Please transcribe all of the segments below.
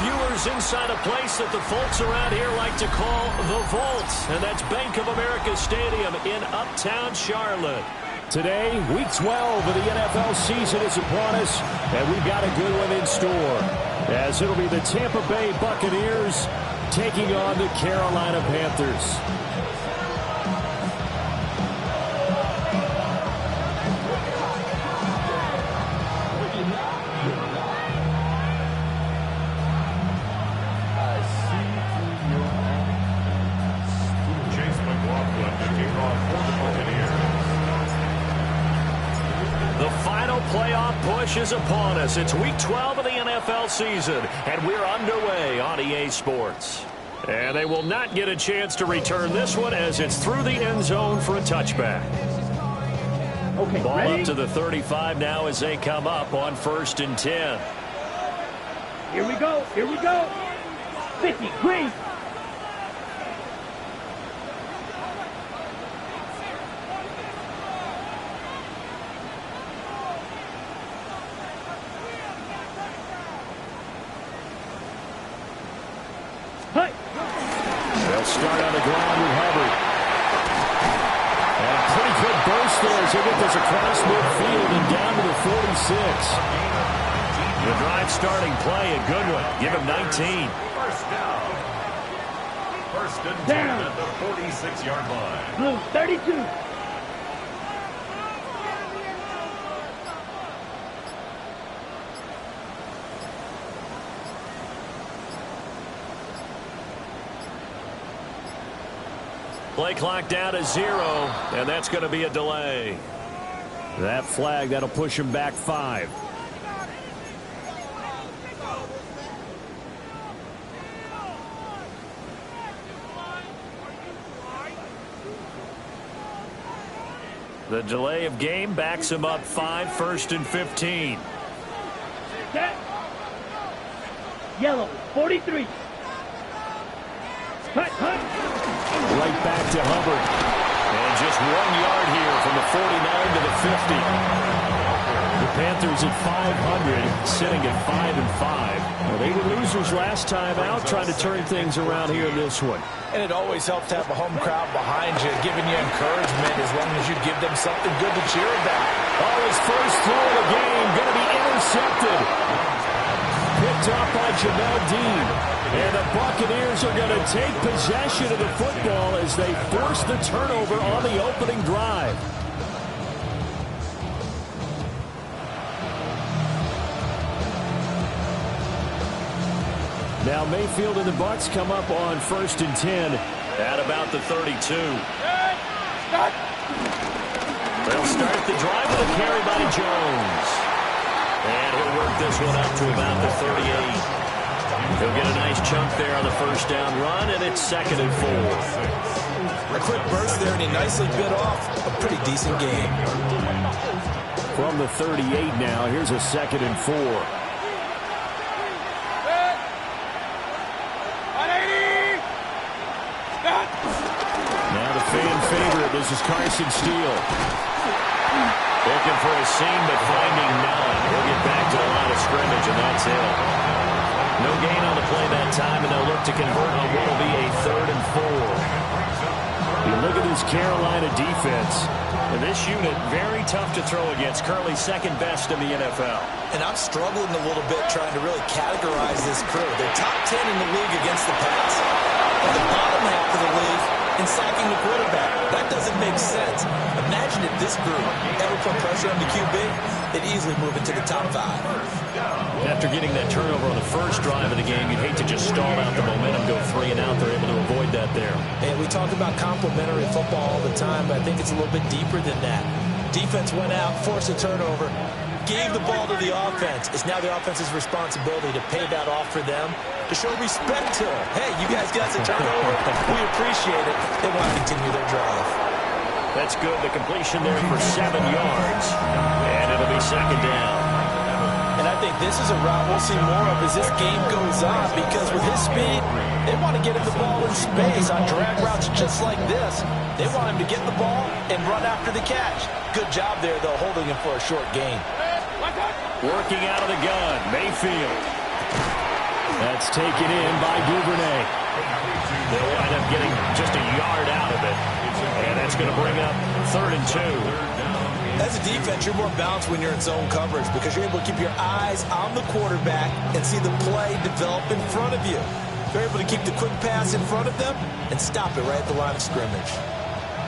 viewers inside a place that the folks around here like to call the Vault, and that's Bank of America Stadium in Uptown Charlotte. Today, Week 12 of the NFL season is upon us, and we've got a good one in store, as it'll be the Tampa Bay Buccaneers taking on the Carolina Panthers. Playoff push is upon us. It's Week 12 of the NFL season, and we're underway on EA Sports. And they will not get a chance to return this one as it's through the end zone for a touchback. Okay, ball ready? Up to the 35 now as they come up on 1st and 10. Here we go. Here we go. 50, green. They'll start on the ground with Hubbard. And a pretty good burst there as they get this across midfield and down to the 46. The drive starting play, a good one. Give him 19. First down. First and 10 at the 46-yard line. Blue, 32. Play clock down to 0, and that's going to be a delay. That flag, that'll push him back 5. The delay of game backs him up 5, 1st and 15. Set. Yellow, 43. Hut. Right back to Hubbard. And just 1 yard here from the 49 to the 50. The Panthers at 500, sitting at 5-5. Well, they were losers last time out, trying to turn things around here in this one. And it always helps to have a home crowd behind you, giving you encouragement as long as you give them something good to cheer about. Oh, his first throw of the game going to be intercepted. Picked up by Jamel Dean. And the Buccaneers are going to take possession of the football as they force the turnover on the opening drive. Now Mayfield and the Bucs come up on 1st and 10 at about the 32. They'll start the drive with a carry by Jones. And he'll work this one up to about the 38. He'll get a nice chunk there on the first down run, and it's 2nd and 4. A quick burst there, and he nicely bit off a pretty decent game. From the 38 now, here's a 2nd and 4. Now the fan favorite, this is Carson Steele. Looking for a seam, but finding none. He'll get back to the line of scrimmage, and that's it. No gain on the play that time, and they'll look to convert on what will be a 3rd and 4. You look at this Carolina defense. And this unit, very tough to throw against. Currently 2nd best in the NFL. And I'm struggling a little bit trying to really categorize this crew. They're top 10 in the league against the pass. But the bottom half of the league in sacking the quarterback. That doesn't make sense. Imagine if this group ever put pressure on the QB, they'd easily move into the top 5. After getting that turnover on the first drive of the game, you'd hate to just stall out the momentum, go 3 and out. They're able to avoid that there. And we talk about complementary football all the time, but I think it's a little bit deeper than that. Defense went out, forced a turnover, gave the ball to the offense. It's now the offense's responsibility to pay that off for them, to show respect to them. Hey, you guys got a turnover. We appreciate it. They want to continue their drive. That's good. The completion there for 7 yards. And it'll be 2nd down. And I think this is a route we'll see more of as this game goes on, because with his speed, they want to get him the ball in space on drag routes just like this. They want him to get the ball and run after the catch. Good job there, though, holding him for a short gain. Working out of the gun, Mayfield. That's taken in by Duvernay. They'll wind up getting just a yard out of it. And that's going to bring up 3rd and 2. As a defense, you're more balanced when you're in zone coverage because you're able to keep your eyes on the quarterback and see the play develop in front of you. You're able to keep the quick pass in front of them and stop it right at the line of scrimmage.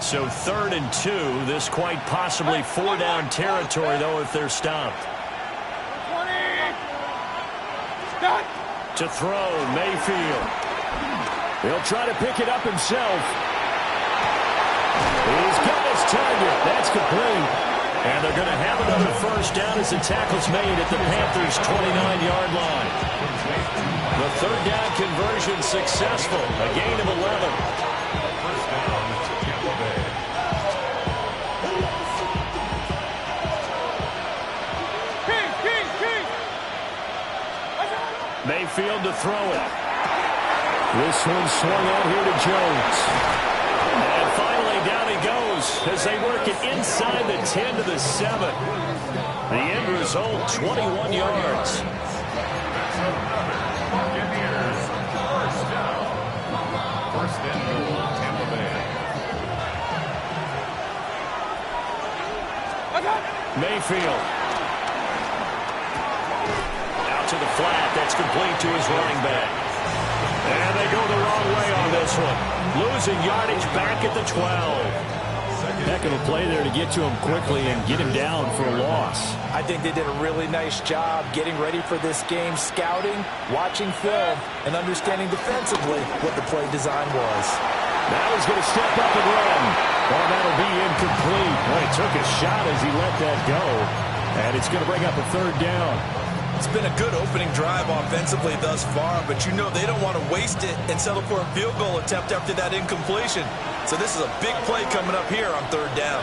So 3rd and 2. This quite possibly 4-down territory, though, if they're stopped. To throw, Mayfield. He'll try to pick it up himself. He's got his target. That's complete. And they're going to have another 1st down as the tackle's made at the Panthers' 29-yard line. The 3rd down conversion successful. A gain of 11. 1st down to Tampa Bay. Mayfield to throw it. This one swung out here to Jones. And finally down he goes as they work it inside the 10 to the 7. The end result, 21 yards. Buccaneers, 1st down. 1st and goal, Tampa Bay. Mayfield. Out to the flat. That's complete to his running back. And they go the wrong way on this one. Losing yardage back at the 12. Heck of a play there to get to him quickly and get him down for a loss. I think they did a really nice job getting ready for this game, scouting, watching film, and understanding defensively what the play design was. Now he's going to step up and run. Well, that'll be incomplete. Well, he took a shot as he let that go. And it's going to bring up a 3rd down. It's been a good opening drive offensively thus far, but you know they don't want to waste it and settle for a field goal attempt after that incompletion. So this is a big play coming up here on 3rd down.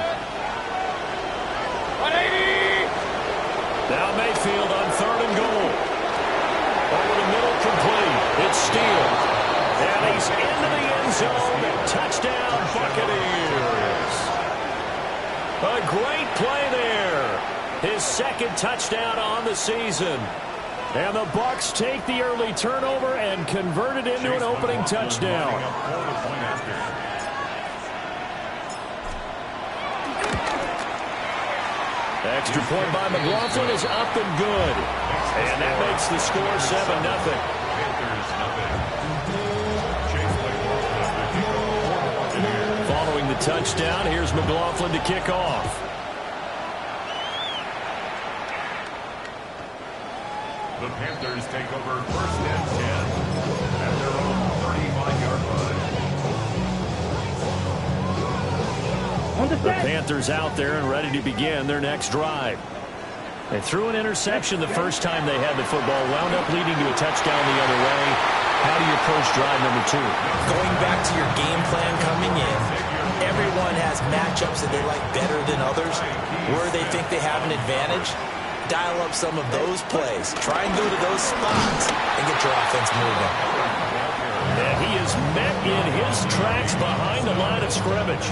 180! Now Mayfield on 3rd and goal. Over the middle, complete. It's Steele. And he's into the end zone. Touchdown, Buccaneers. A great play there. His 2nd touchdown on the season. And the Bucs take the early turnover and convert it into an opening touchdown. Extra point by McLaughlin is up and good. And that makes the score 7-0. Following the touchdown, here's McLaughlin to kick off. The Panthers take over 1st and 10 at their own 35-yard line. The Panthers out there and ready to begin their next drive. They threw an interception the first time they had the football, wound up leading to a touchdown the other way. How do you approach drive number 2? Going back to your game plan coming in, everyone has matchups that they like better than others, where they think they have an advantage. Dial up some of those plays. Try and go to those spots and get your offense moving. And he is met in his tracks behind the line of scrimmage.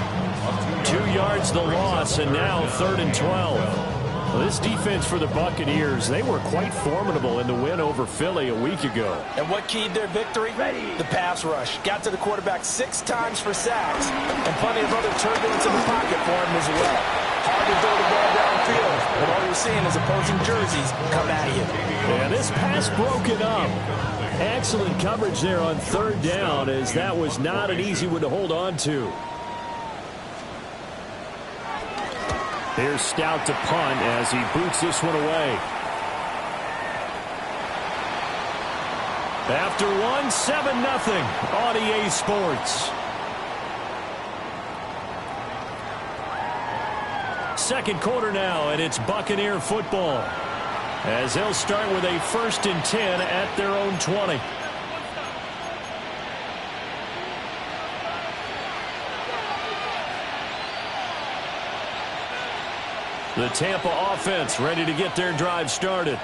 2 yards the loss, and now 3rd and 12. Well, this defense for the Buccaneers, they were quite formidable in the win over Philly a week ago. And what keyed their victory? The pass rush. Got to the quarterback 6 times for sacks, and plenty of other turbulence in the pocket for him as well. Hard to throw the ball downfield, and all you're seeing is opposing jerseys come at you. And this pass broken up. Excellent coverage there on 3rd down, as that was not an easy one to hold on to. Here's Stout to punt as he boots this one away. After one, 7-0 on EA Sports. Second quarter now, and it's Buccaneer football, as they'll start with a 1st and 10 at their own 20. The Tampa offense ready to get their drive started.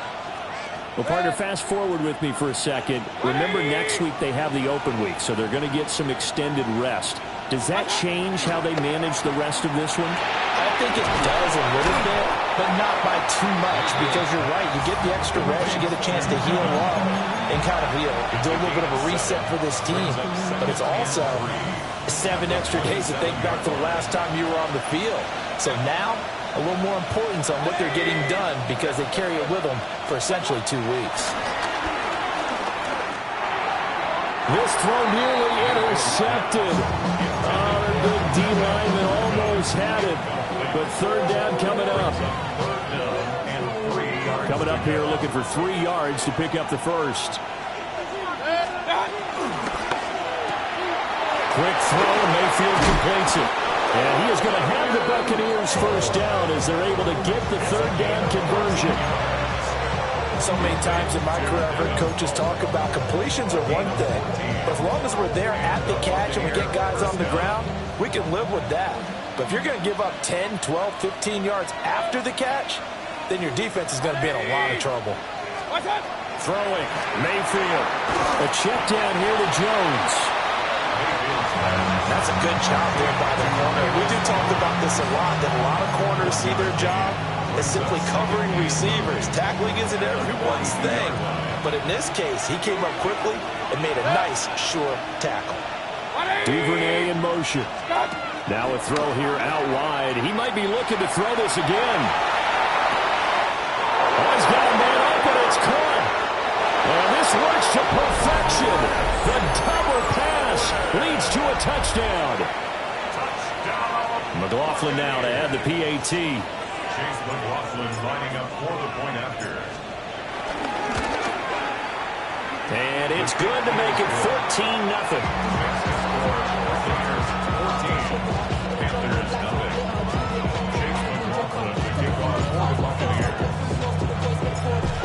Well, partner, fast forward with me for a second. Remember, next week they have the open week, so they're going to get some extended rest. Does that change how they manage the rest of this one? I think it does a little bit, but not by too much, because you're right. You get the extra rest, you get a chance to heal up, and kind of do a little bit of a reset for this team. But it's also 7 extra days to think back to the last time you were on the field. So now, a little more importance on what they're getting done because they carry it with them for essentially 2 weeks. This throw nearly intercepted. The big D lineman almost had it, but third down coming up. Coming up here looking for 3 yards to pick up the first. Quick throw, and Mayfield completes it. And he is going to have the Buccaneers first down as they're able to get the third down conversion. So many times in my career, I've heard coaches talk about completions are one thing, but as long as we're there at the catch and we get guys on the ground, we can live with that. But if you're going to give up 10, 12, 15 yards after the catch, then your defense is going to be in a lot of trouble. Throwing, Mayfield. A check down here to Jones. That's a good job there by the corner. We do talk about this a lot, that a lot of corners see their job as simply covering receivers. Tackling isn't everyone's thing. But in this case, he came up quickly and made a nice, sure tackle. Duvernay in motion. Now a throw here out wide. He might be looking to throw this again. Oh, he's got a man open. It's caught. And this works to perfection. The double pass leads to a touchdown. McLaughlin now to add the PAT. Chase McLaughlin lining up for the point after. And it's good to make it 14-0. Panthers nothing. Chase McLaughlin to kick off for the Buccaneers.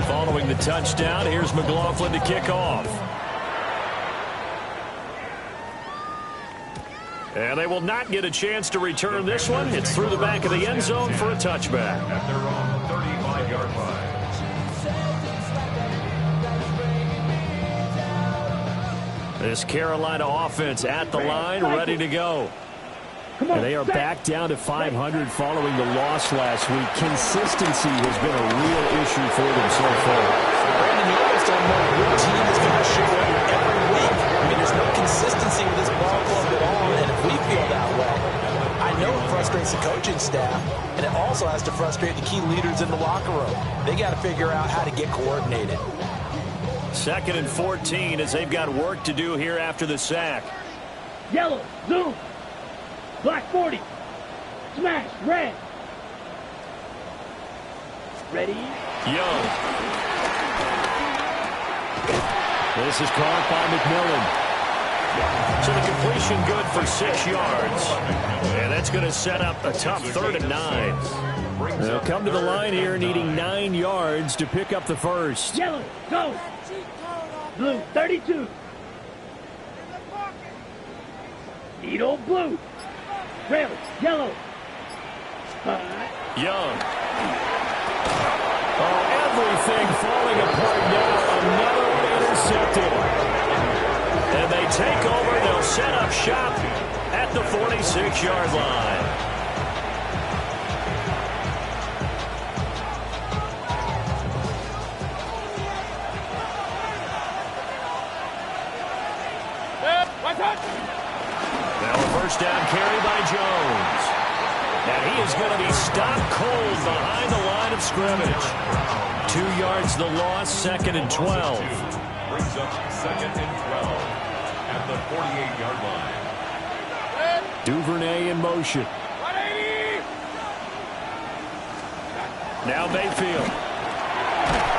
Following the touchdown, here's McLaughlin to kick off. And they will not get a chance to return this one. It's through the back of the end zone for a touchback. At their own 35-yard line. This Carolina offense at the line, ready to go. And they are back down to 500 following the loss last week. Consistency has been a real issue for them so far. Brandon, you always don't know what team is going to show up every week. I mean, there's no consistency with this ball club at all, and if we feel that way, I know it frustrates the coaching staff, and it also has to frustrate the key leaders in the locker room. They got to figure out how to get coordinated. 2nd and 14 as they've got work to do here after the sack. Yellow, zoom. Black 40. Smash, red. Ready? Young. This is caught by McMillan. So the completion good for 6 yards. And that's going to set up a tough 3rd and 9. They'll come to the line here needing 9 yards to pick up the first. Yellow, go. Blue, 32. Needle, blue. Rail, yellow. Young. Oh, everything falling apart now. Another intercepted. And they take over. They'll set up shop at the 46-yard line. Now a first down carry by Jones. And he is going to be stopped cold behind the line of scrimmage. 2 yards the loss, 2nd and 12. Brings up 2nd and 12 at the 48-yard line. Duvernay in motion. Now Mayfield.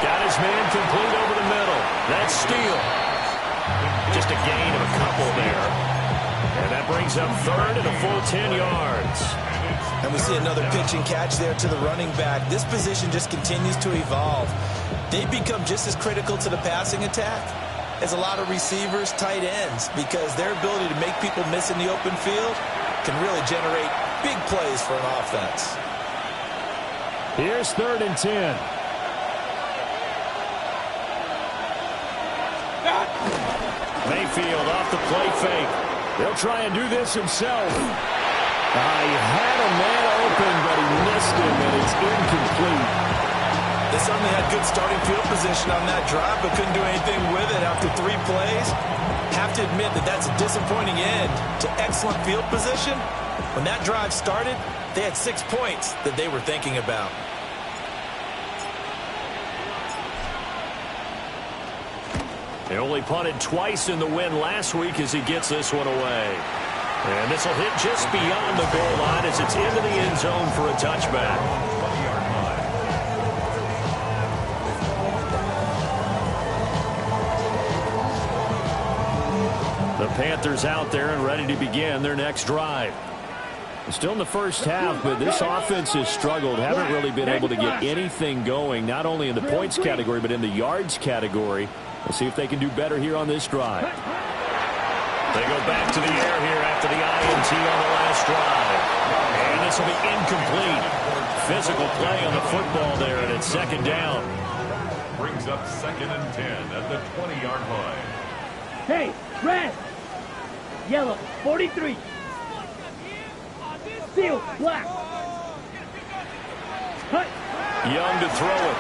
Got his man complete over the middle. That's Steele. Just a gain of a couple there. And that brings up 3rd and a full 10 yards. And we see another pitch and catch there to the running back. This position just continues to evolve. They become just as critical to the passing attack as a lot of receivers, tight ends, because their ability to make people miss in the open field can really generate big plays for an offense. Here's 3rd and 10. Mayfield off the play fake. They'll try and do this himself. He had a man open, but he missed him, and it's incomplete. They certainly had good starting field position on that drive, but couldn't do anything with it after 3 plays. Have to admit that that's a disappointing end to excellent field position. When that drive started, they had 6 points that they were thinking about. They only punted twice in the win last week as he gets this one away. And this will hit just beyond the goal line as it's into the end zone for a touchback. The Panthers out there and ready to begin their next drive. Still in the first half, but this offense has struggled. Haven't really been able to get anything going, not only in the points category, but in the yards category. Let's see if they can do better here on this drive. They go back to the air here after the INT on the last drive. And this will be incomplete. Physical play on the football there, and it's 2nd down. Brings up 2nd and 10 at the 20-yard line. Hey, red, yellow, 43. Steel, black. Cut. Young to throw it.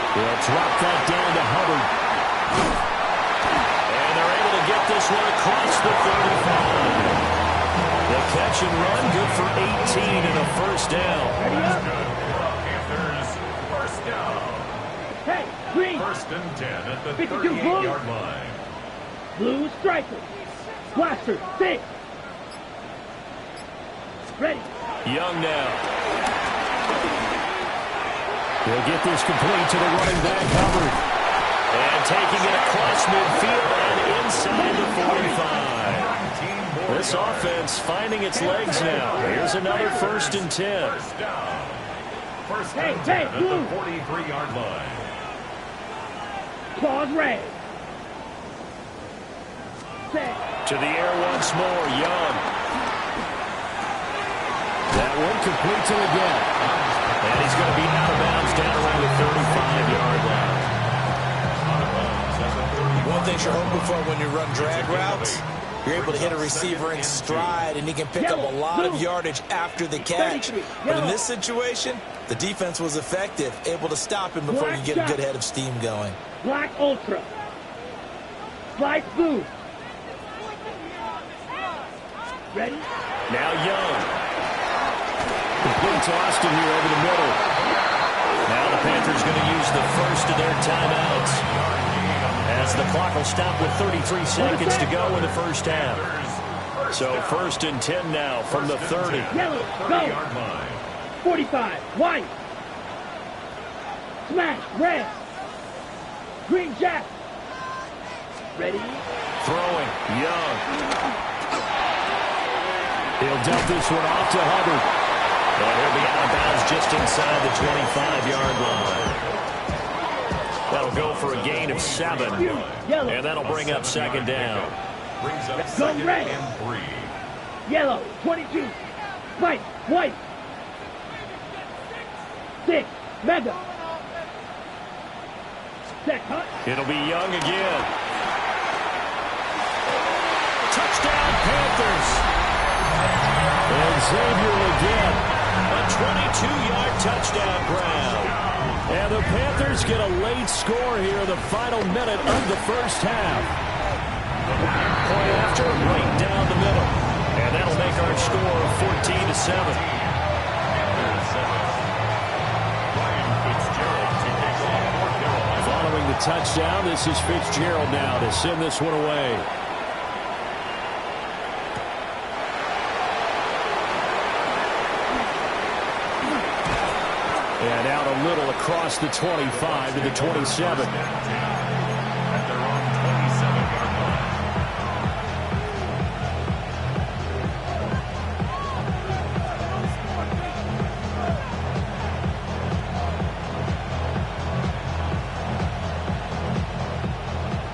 They'll drop that down to Hubbard. And they're able to get this one across the 35. The catch and run, good for 18 and a first down. Ready up. Panthers, first down. Hey, green. 1st and 10 at the 52 blue. 38-yard line. Blue striker. Blaster, 6. Ready. Young now. They'll get this complete to the running back, Hubbard. And taking it across midfield and inside the 45. This offense finding its legs now. Here's another 1st and 10. First down. 1st Hey, and 10 hey, blue. at the 43-yard line. Claws red. Set. To the air once more, Young. That one complete to again. And he's going to be out of bounds down around the 35-yard line. One thing you're hoping for when you run drag routes, you're able to hit a receiver in stride, and he can pick up a lot of yardage after the catch. But in this situation, the defense was effective, able to stop him before you get a good head of steam going. Black ultra. Slice blue. Ready? Now Young. Complete to Austin here over the middle. Now the Panthers going to use the first of their timeouts, as the clock will stop with 33 seconds to go in the first half. So 1st and 10 now from the 30. Yellow, go. 45, white. Smash, red. Green jack. Ready? Throwing, Young. He'll dump this one off to Hubbard. And he'll be out of bounds just inside the 25-yard line. That'll go for a gain of 7. And that'll bring up 2nd down. Brings up Go 2nd red. and 3. Yellow, 22. White, white. 6, mega. Set, cut. It'll be Young again. Touchdown, Panthers. And Xavier Legette, A 22-yard touchdown grab. and the Panthers get a late score here in the final minute of the first half. Point after, right down the middle. And that'll make our score 14-7. Following the touchdown, this is Fitzgerald now to send this one away. And out a little across the 25 to the 27. At their own 27-yard line.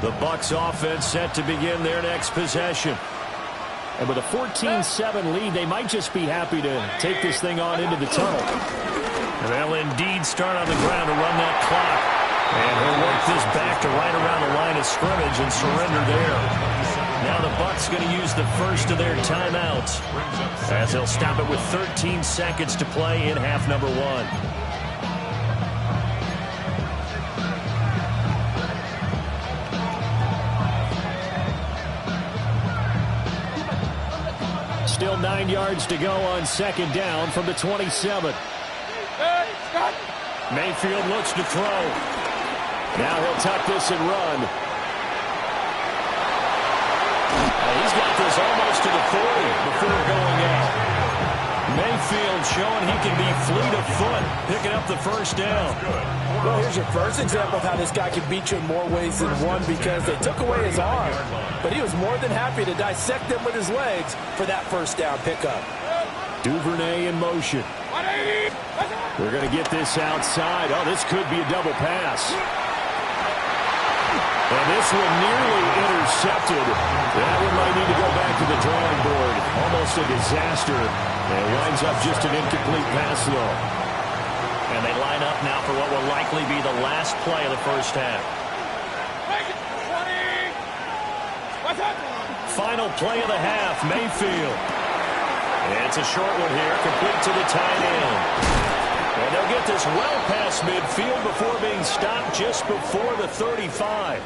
The Bucs offense set to begin their next possession. And with a 14-7 lead, they might just be happy to take this thing on into the tunnel. And they'll indeed start on the ground to run that clock. And he'll work this back to right around the line of scrimmage and surrender there. Now the Bucs going to use the first of their timeouts, as they'll stop it with 13 seconds to play in half number 1. Still 9 yards to go on second down from the 27. Mayfield looks to throw. Now he'll tuck this and run. He's got this almost to the 40 before going out. Mayfield showing he can be fleet of foot, picking up the first down. Well, here's your first example of how this guy can beat you in more ways than one, because they took away his arm, but he was more than happy to dissect them with his legs for that first down pickup. Duvernay in motion. We're going to get this outside. Oh, this could be a double pass. And this one nearly intercepted. That one might need to go back to the drawing board. Almost a disaster. And it winds up just an incomplete pass, though. And they line up now for what will likely be the last play of the first half. Final play of the half, Mayfield. And it's a short one here, complete to the tight end. And they'll get this well past midfield before being stopped just before the 35.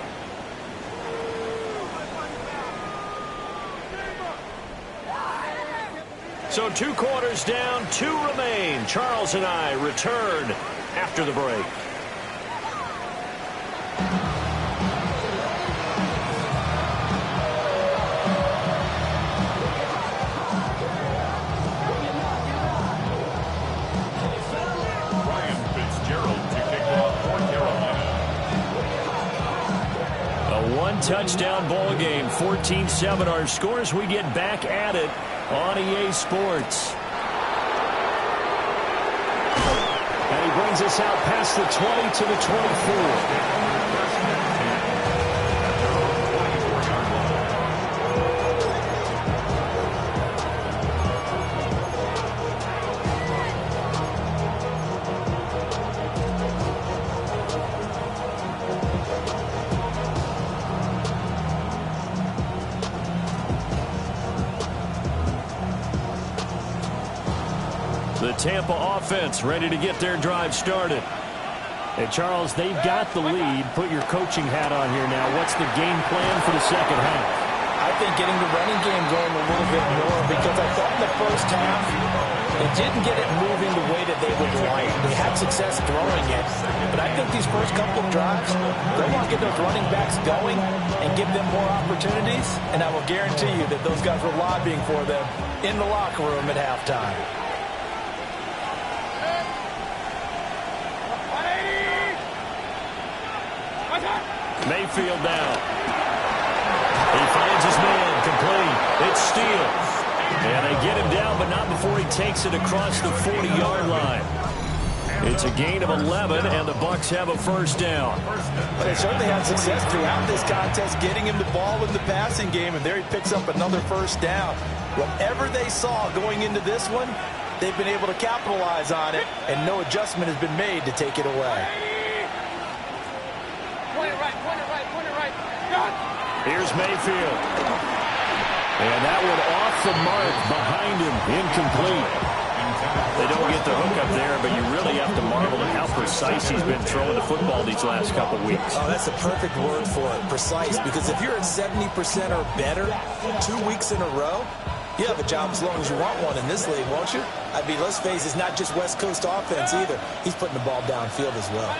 So 2 quarters down, 2 remain. Charles and I return after the break. Touchdown ball game, 14-7 our scores. We get back at it on EA Sports. And he brings us out past the 20 to the 24. The Tampa offense ready to get their drive started. Hey, Charles, they've got the lead. Put your coaching hat on here now. What's the game plan for the second half? I think getting the running game going a little bit more, because I thought in the first half they didn't get it moving the way that they would like. They had success throwing it, but I think these first couple of drives, they want to get those running backs going and give them more opportunities, and I will guarantee you that those guys were lobbying for them in the locker room at halftime. Mayfield down. He finds his man, complete. It's Steele. And they get him down, but not before he takes it across the 40-yard line. It's a gain of 11, and the Bucs have a first down. But they certainly had success throughout this contest, getting him the ball in the passing game, and there he picks up another first down. Whatever they saw going into this one, they've been able to capitalize on it, and no adjustment has been made to take it away. Here's Mayfield. And that one off the mark behind him, incomplete. They don't get the hook up there, but you really have to marvel at how precise he's been throwing the football these last couple weeks. Oh, that's a perfect word for it, precise, because if you're at 70% or better 2 weeks in a row, you have a job as long as you want one in this league, won't you? I mean, let's face it, it's not just West Coast offense either. He's putting the ball downfield as well.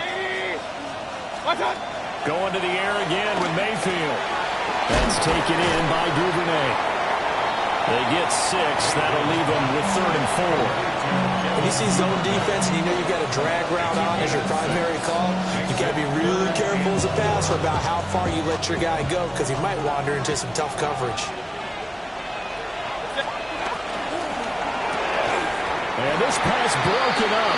Going to the air again with Mayfield. That's taken in by Duvernay. They get 6. That'll leave them with 3rd and 4. When you see zone defense and you know you've got a drag route on as your primary call, you got to be really careful as a passer about how far you let your guy go, because he might wander into some tough coverage. And this pass broken up.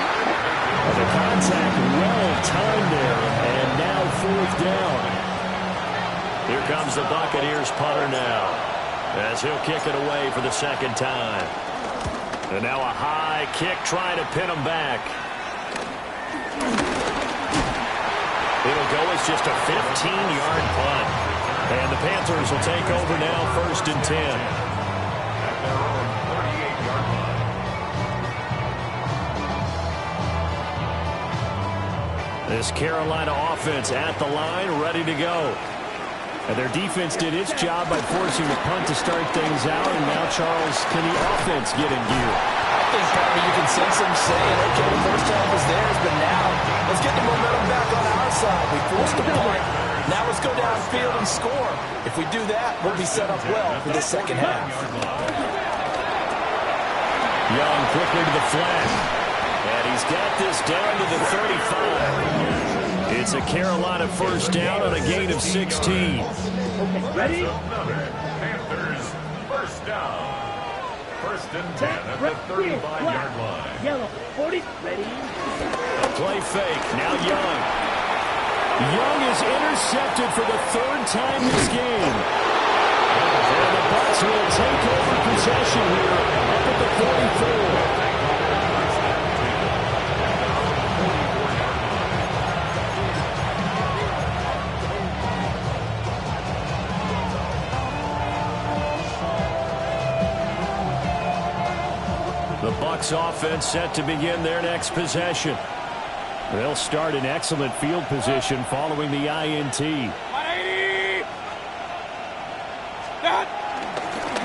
The contact well timed there, and now 4th down. Here comes the Buccaneers punter now, as he'll kick it away for the second time. And now a high kick trying to pin him back. It'll go as just a 15-yard punt. And the Panthers will take over now, 1st and 10. This Carolina offense at the line, ready to go. And their defense did its job by forcing the punt to start things out. And now, Charles, can the offense get in gear? I think probably you can sense them saying, okay, the first half is theirs, but now let's get the momentum back on our side. We forced the punt. Now let's go downfield and score. If we do that, we'll be set up well for the second half. Young quickly to the flat. And he's got this down to the 35. It's a Carolina first down on a gain of 16. Ready? Panthers first down. First and 10 at the 35-yard line. Yellow, 40, ready. A play fake. Now Young. Young is intercepted for the third time this game. And the Bucs will take over possession here up at the 44. The Bucs offense set to begin their next possession. They'll start in excellent field position following the INT. 180!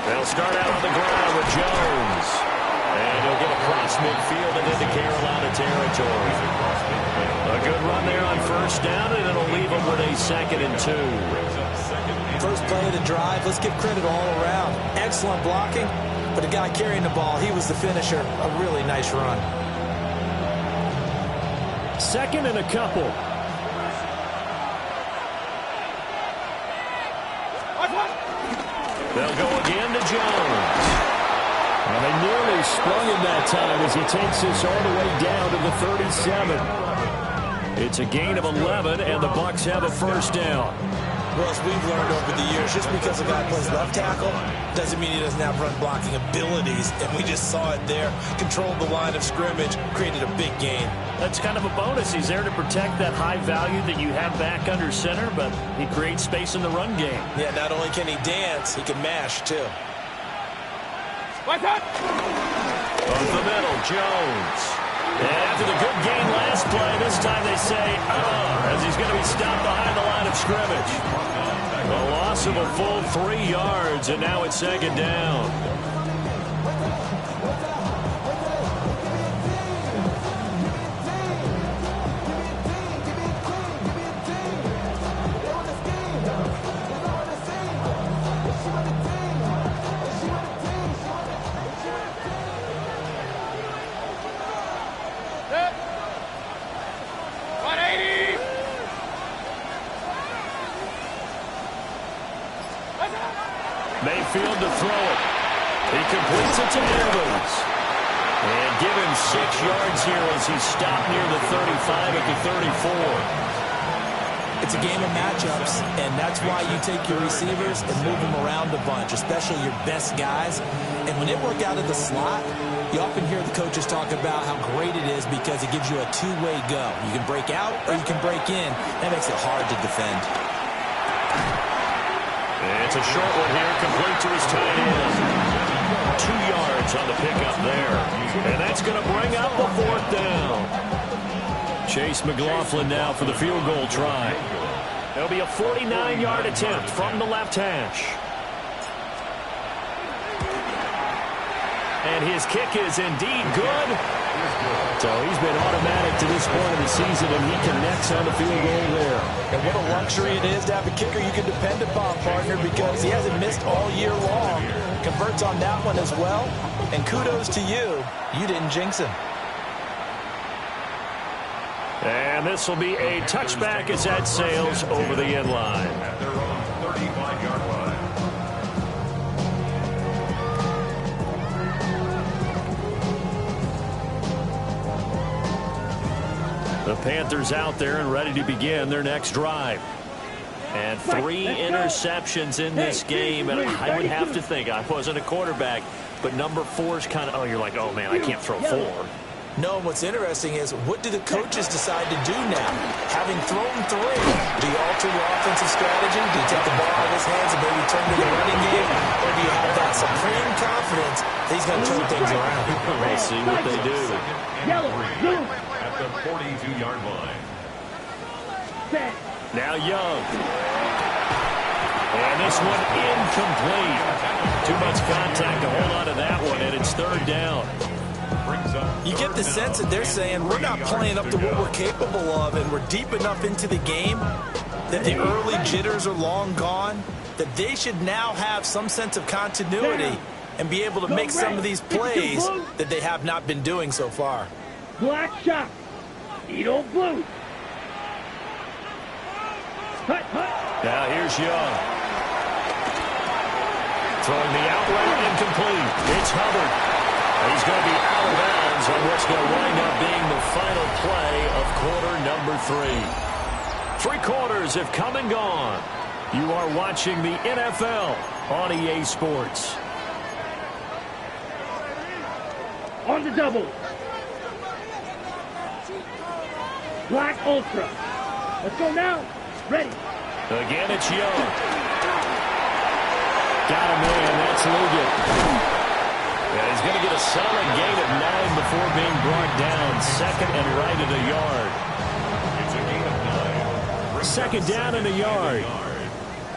They'll start out on the ground with Jones. And he'll get across midfield and into Carolina territory. A good run there on first down, and it'll leave them with a 2nd and 2. First play of the drive, let's give credit all around. Excellent blocking, but the guy carrying the ball, he was the finisher. A really nice run. 2nd and a couple. They'll go again to Jones. And they nearly sprung him that time as he takes this all the way down to the 37. It's a gain of 11, and the Bucs have a first down. Well, as we've learned over the years, just because a guy plays left tackle doesn't mean he doesn't have run blocking abilities. And we just saw it there. Controlled the line of scrimmage, created a big gain. That's kind of a bonus. He's there to protect that high value that you have back under center, but he creates space in the run game. Yeah, not only can he dance, he can mash, too. Up the middle, Jones. And after the good gain last play, this time they say, as he's going to be stopped behind the line of scrimmage. A loss of a full 3 yards, and now it's 2nd down. Mayfield to throw it. He completes it to Evans. And give him 6 yards here as he's stopped near the 35 at the 34. It's a game of matchups, and that's why you take your receivers and move them around a bunch, especially your best guys. And when they work out of the slot, you often hear the coaches talk about how great it is because it gives you a two-way go. You can break out or you can break in. That makes it hard to defend. It's a short one here, complete to his tight end. 2 yards on the pickup there. And that's going to bring up the 4th down. Chase McLaughlin now for the field goal try. There'll be a 49-yard attempt from the left hash. And his kick is indeed good. So he's been automatic to this point of the season, and he connects on the field goal there. And what a luxury it is to have a kicker you can depend upon, partner, because he hasn't missed all year long. Converts on that one as well. And kudos to you. You didn't jinx him. And this will be a touchback as that sails over the end line. At their own 35-yard line. The Panthers out there and ready to begin their next drive. And 3 interceptions in this game, and I would have to think, I wasn't a quarterback, but number 4 is kind of, you're like, oh man, I can't throw 4. No, what's interesting is what do the coaches decide to do now? Having thrown 3, do you alter your offensive strategy? Do you take the ball out of his hands and maybe turn to the running game? Or do you have that supreme confidence that he's going to turn things around? We'll see what they do. Yellow, blue. At the 42-yard line. Set. Now Young. And this one incomplete. Too much contact to hold on to that one, and it's third down. You get the sense that they're saying we're not playing up to what we're capable of, and we're deep enough into the game that the early jitters are long gone, that they should now have some sense of continuity and be able to make some of these plays that they have not been doing so far. Black shot. Edo blue. Hut, hut. Now here's Young. Throwing the out route incomplete. It's Hubbard. He's going to be out of bounds on what's going to wind up being the final play of quarter number 3. 3 quarters have come and gone. You are watching the NFL on EA Sports. On the double. Black Ultra. Let's go now. Ready. Again, it's Young. Got him in. That's Liggett. Yeah, he's going to get a solid gain of 9 before being brought down. Second and right at a yard. It's a gain of 9. Second down and a yard.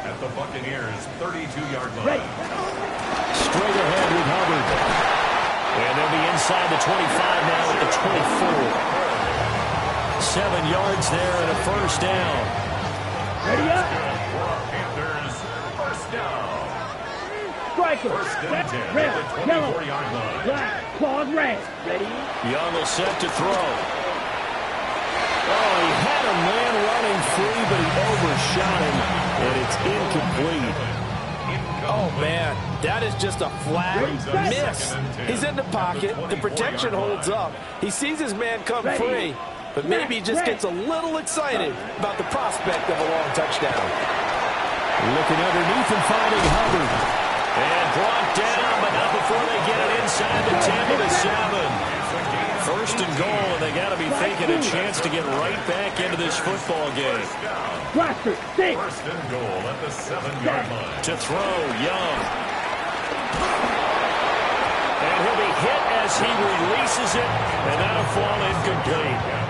At the Buccaneers' 32-yard line. Ready. Straight ahead with Hubbard. And they'll be inside the 25 now at the 24. 7 yards there and a first down. Ready up. Panthers, first down. Striker. First and 10 Red. at the Yellow. 24-yard line. Black. Claws red. Ready. Young will set to throw. Oh, he had a man running free, but he overshot him, and it's incomplete. Oh, man, that is just a flat miss. He's in the pocket. The protection holds up. He sees his man come free, but maybe he just gets a little excited about the prospect of a long touchdown. Looking underneath and finding Hubbard. And brought down, but not before they get it inside the 10 to the 7. First and goal, and they got to be thinking a chance to get right back into this football game. Blaster. Six. First and goal at the 7-yard line. To throw, Young. And he'll be hit as he releases it, and that'll fall incomplete.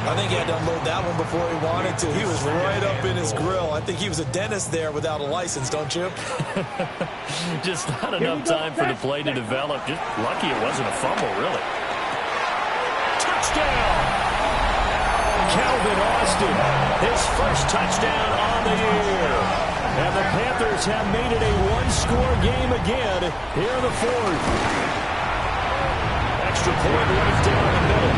I think he had to unload that one before he wanted to. He was right up in his grill. I think he was a dentist there without a license, don't you? Just not enough time for the play to develop. Just lucky it wasn't a fumble, really. Touchdown! Calvin Austin, His first touchdown on the year. and the Panthers have made it a one-score game again here in the fourth. Extra point right down the middle.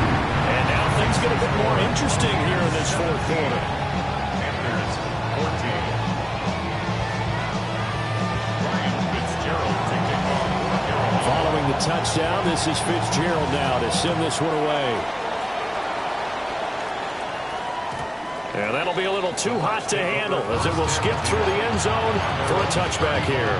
And now things get a bit more interesting here in this fourth quarter. Panthers 14. Ryan Fitzgerald taking off. Following the touchdown, this is Fitzgerald now to send this one away. And that'll be a little too hot to handle as it will skip through the end zone for a touchback here.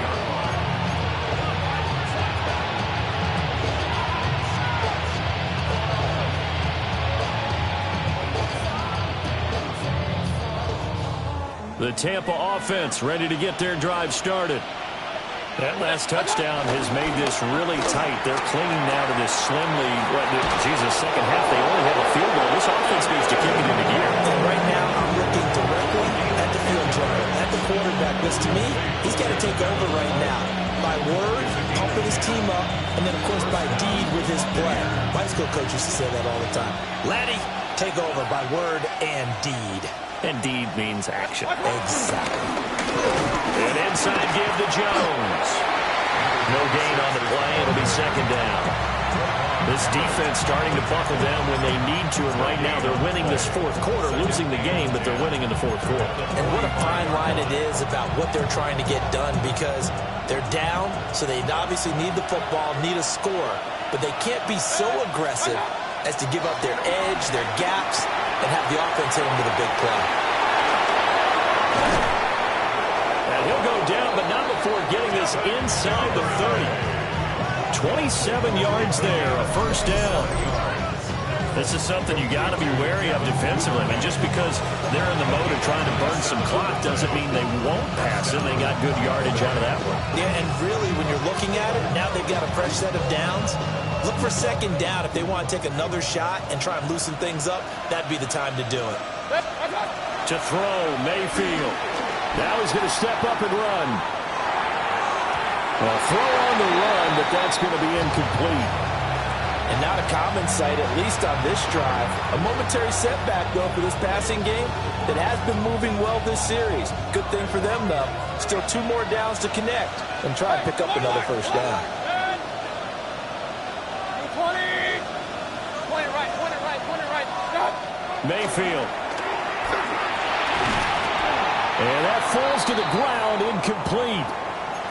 The Tampa offense ready to get their drive started. That last touchdown has made this really tight. They're clinging now to this slimly, second half they only have a field goal. This offense needs to kick it into gear. And right now, I'm looking directly at the field general, at the quarterback, because to me, he's got to take over right now. By word, pumping his team up, and then, of course, by deed with his play. My school coach used to say that all the time. Laddie, take over by word and deed. And deed means action. Exactly. And inside give to Jones. No gain on the play. It'll be second down. This defense starting to buckle down when they need to, and right now they're winning this fourth quarter, losing the game, but they're winning in the fourth quarter. And what a fine line it is about what they're trying to get done, because they're down, so they obviously need the football, need a score, but they can't be so aggressive as to give up their edge, their gaps, and have the offense hit them with a big play. And he'll go down, but not before getting this inside the 30. 27 yards there, a first down. This is something you got to be wary of defensively. I mean, just because they're in the mode of trying to burn some clock doesn't mean they won't pass it. They got good yardage out of that one. Yeah, and really, when you're looking at it, now they've got a fresh set of downs. Look for second down. If they want to take another shot and try and loosen things up, that'd be the time to do it. To throw, Mayfield. Now he's going to step up and run. A throw on the run, but that's going to be incomplete. And not a common sight, at least on this drive. A momentary setback, though, for this passing game that has been moving well this series. Good thing for them, though. Still 2 more downs to connect and try and pick up another first down. 20 right. Stop. Mayfield. And that falls to the ground, incomplete.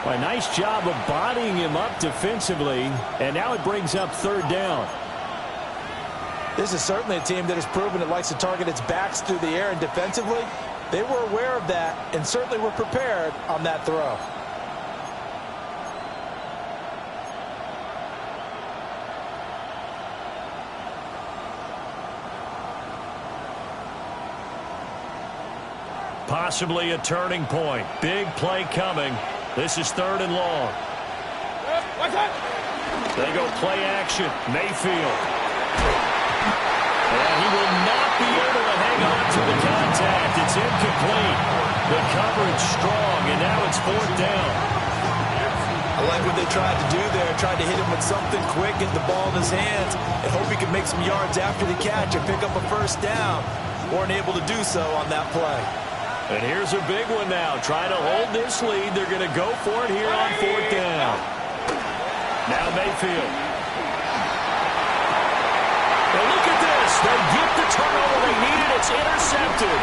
A nice job of bodying him up defensively, and now it brings up 3rd down. This is certainly a team that has proven it likes to target its backs through the air, and defensively, they were aware of that and certainly were prepared on that throw. Possibly a turning point. Big play coming. This is 3rd and long. They go play action. Mayfield. And he will not be able to hang on to the contact. It's incomplete. The coverage strong, and now it's 4th down. I like what they tried to do there. Tried to hit him with something quick, get the ball in his hands, and hope he could make some yards after the catch and pick up a first down. Weren't able to do so on that play. And here's a big one now. Trying to hold this lead. They're going to go for it here on 4th down. Now Mayfield. And look at this. They get the turnover they needed. It's intercepted.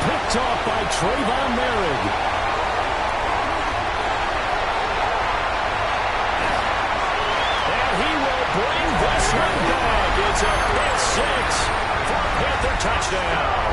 Picked off by Trayvon Merrick. And he will bring this one back. It's a pick 6 for a Panther touchdown.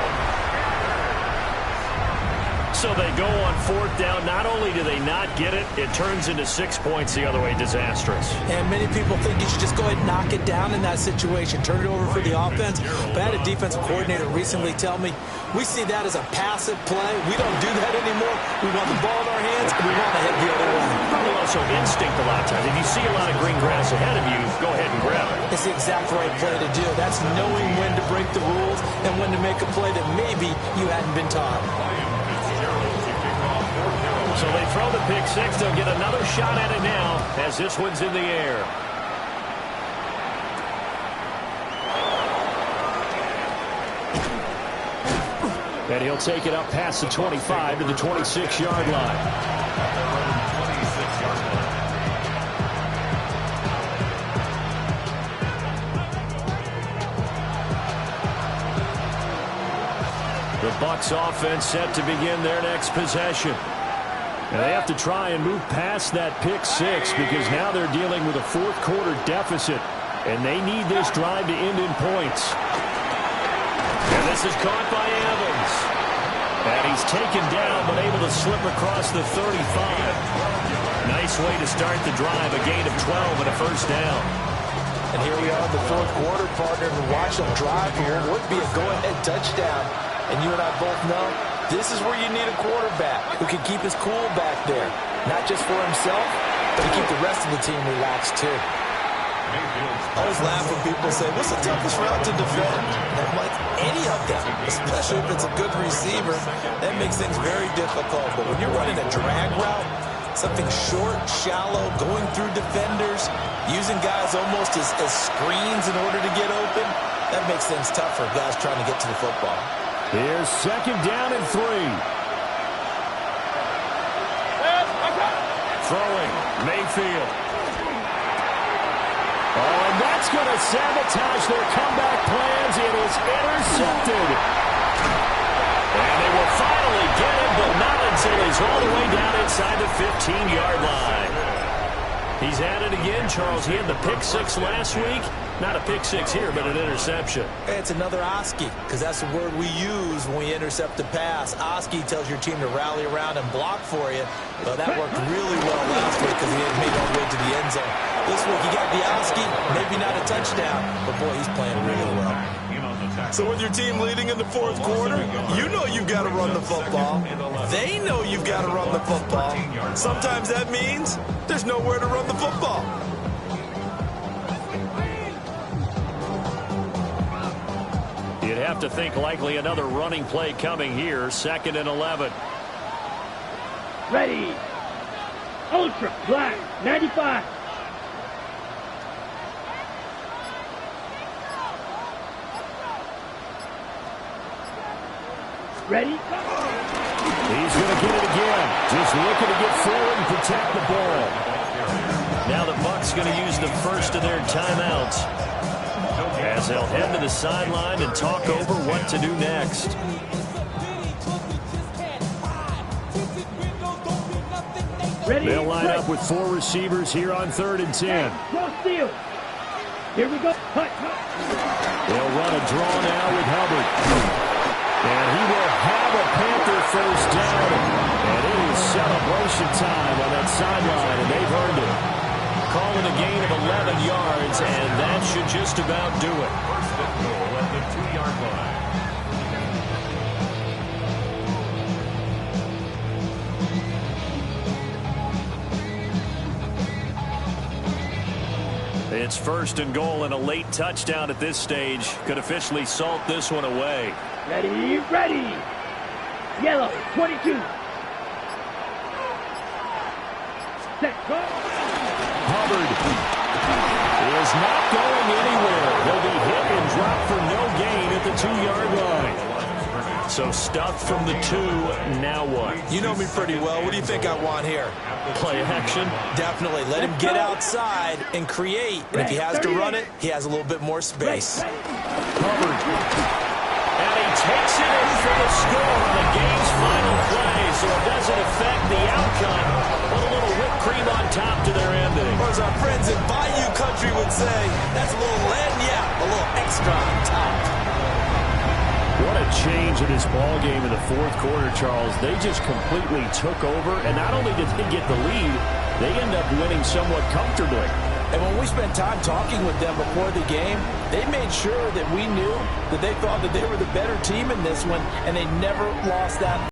So they go on 4th down. Not only do they not get it, it turns into 6 points the other way. Disastrous. And many people think you should just go ahead and knock it down in that situation. Turn it over for the offense. But I had a defensive coordinator recently tell me, we see that as a passive play. We don't do that anymore. We want the ball in our hands, and we want to head the other way. Probably also instinct a lot of times. If you see a lot of green grass ahead of you, go ahead and grab it. It's the exact right play to do. That's knowing when to break the rules and when to make a play that maybe you hadn't been taught. So they throw the pick 6. They'll get another shot at it now as this one's in the air. And he'll take it up past the 25 to the 26-yard line. The Bucs offense set to begin their next possession. And they have to try and move past that pick 6 because now they're dealing with a 4th quarter deficit. And they need this drive to end in points. And this is caught by Evans. And he's taken down but able to slip across the 35. Nice way to start the drive. A gain of 12 and a first down. And here we are in the 4th quarter, partner, and watch them drive here. It would be a go-ahead touchdown. And you and I both know this is where you need a quarterback who can keep his cool back there. Not just for himself, but to keep the rest of the team relaxed too. I always laugh when people say, what's the toughest route to defend? And I'm like, any of them, especially if it's a good receiver, that makes things very difficult. But when you're running a drag route, something short, shallow, going through defenders, using guys almost as screens in order to get open, that makes things tough for guys trying to get to the football. Here's 2nd down and 3. Throwing, Mayfield. Oh, and that's going to sabotage their comeback plans. It is intercepted. And they will finally get him, but not until he's all the way down inside the 15-yard line. He's at it again, Charles. He had the pick 6 last week. Not a pick 6 here, but an interception. It's another Oski, because that's the word we use when we intercept a pass. Oski tells your team to rally around and block for you. Well, that worked really well last week because he had made all the way to the end zone. This week he got the Oski, maybe not a touchdown, but boy, he's playing really well. So with your team leading in the 4th quarter, you know you've got to run the football. They know you've got to run the football. Sometimes that means there's nowhere to run the football. You'd have to think likely another running play coming here. 2nd and 11. Ready. Ultra black 95. Ready? He's going to get it again. Just looking to get forward and protect the ball. Now the Bucs going to use the first of their timeouts as they'll head to the sideline and talk over what to do next. Ready? They'll line up with 4 receivers here on 3rd and 10. Cross field. Here we go. Cut. They'll run a draw now with Hubbard. And he will have a Panther first down. And it is celebration time on that sideline, and they've earned it. Calling a gain of 11 yards, and that should just about do it. First and goal at the 2-yard line. It's 1st and goal, and a late touchdown at this stage could officially salt this one away. Ready, ready. Yellow, 22. Set, go. Hubbard is not going anywhere. He'll be hit and dropped for no gain at the 2-yard line. So stuffed from the 2, now what? You know me pretty well. What do you think I want here? Play action? Definitely. Let him get outside and create. And if he has to run it, he has a little bit more space. Hubbard. And he takes it in for the score on the game's final play, so it doesn't affect the outcome. Put a little whipped cream on top to their ending. Or as our friends in Bayou Country would say, that's a little lagniappe, a little extra on top. What a change in this ball game in the 4th quarter, Charles. They just completely took over, and not only did they get the lead, they end up winning somewhat comfortably. And when we spent time talking with them before the game, they made sure that we knew that they thought that they were the better team in this one, and they never lost that